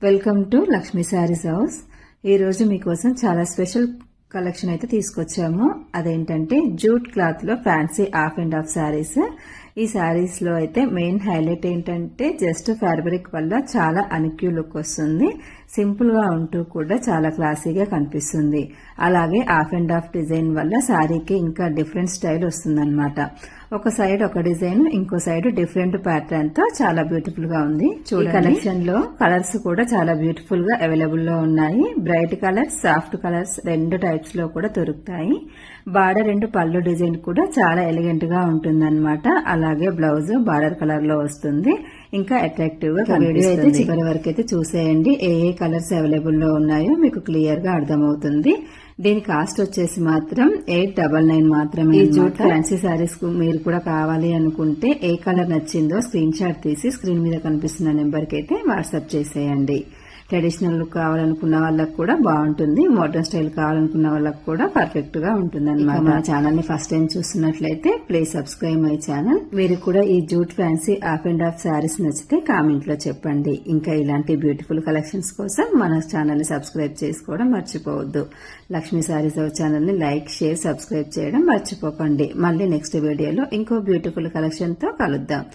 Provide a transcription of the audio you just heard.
Welcome to Lakshmi saris house. ఈరోజు మీకోసం చాలా స్పెషల్ కలెక్షన్ అయితే తీసుకొచ్చాము. అదేంటంటే జూట్ క్లాత్ లో fancy half and half saris. ఈ శారీస్ లో అయితే మెయిన్ హైలైట్ ఏంటంటే జస్ట్ ఫ్యాబ్రిక్ వల్ల చాలా అన్క్యూ లుక్ వస్తుంది. సింపుల్ గా ఉంటూ కూడా చాలా క్లాసీగా కనిపిస్తుంది. అలాగే హాఫ్ అండ్ హాఫ్ డిజైన్ వల్ల శారీకి ఇంకా డిఫరెంట్ స్టైల్ వస్తుంది. ఒక సైడ్ ఒక డిజైన్, ఇంకో సైడ్ డిఫరెంట్ ప్యాటర్న్ తో చాలా బ్యూటిఫుల్ గా ఉంది. చూడండి, కలెక్షన్ లో కలర్స్ కూడా చాలా బ్యూటిఫుల్ గా అవైలబుల్ లో ఉన్నాయి. బ్రైట్ కలర్స్, సాఫ్ట్ కలర్స్ రెండు టైప్స్ లో కూడా దొరుకుతాయి. బార్డర్ అండ్ పళ్ళు డిజైన్ కూడా చాలా ఎలిగెంట్ గా ఉంటుందన్నమాట. అలాగే బ్లౌజ్ బార్డర్ కలర్ లో వస్తుంది. ఇంకా అట్రాక్టివ్ గా కనిపిస్తుంది. చివరి వరకు అయితే చూసేయండి. ఏ కలర్స్ అవైలబుల్ లో ఉన్నాయో మీకు క్లియర్ గా అర్థమవుతుంది. దీని కాస్ట్ వచ్చేసి మాత్రం 899 మాత్రమే. ఈ జూట్ ఫ్యాన్సీ శారీస్ కు మీరు కూడా కావాలి అనుకుంటే ఏ కలర్ నచ్చిందో స్క్రీన్ షాట్ తీసి స్క్రీన్ మీద కనిపిస్తున్న నెంబర్ కి అయితే వాట్సాప్ చేసేయండి. ట్రెడిషనల్ లుక్ కావాలనుకున్న వాళ్ళకి కూడా బాగుంటుంది. మోడర్న్ స్టైల్ కావాలనుకున్న వాళ్ళకి కూడా పర్ఫెక్ట్ గా ఉంటుంది అన్నమాట. మా ఛానల్ ని ఫస్ట్ టైం చూస్తున్నట్లయితే ప్లీజ్ సబ్స్క్రైబ్ మై ఛానల్. మీరు కూడా ఈ jute fancy half and half saris నచ్చితే కామెంట్ లో చెప్పండి. ఇంకా ఇలాంటి బ్యూటిఫుల్ కలెక్షన్స్ కోసం మన ఛానల్ ని సబ్స్క్రైబ్ చేసుకోవడం మర్చిపోవద్దు. లక్ష్మీ శారీస్ హౌస్ ఛానల్ ని లైక్, షేర్, సబ్స్క్రైబ్ చేయడం మర్చిపోకండి. మళ్ళీ నెక్స్ట్ వీడియోలో ఇంకో బ్యూటిఫుల్ కలెక్షన్ తో కలుద్దాం.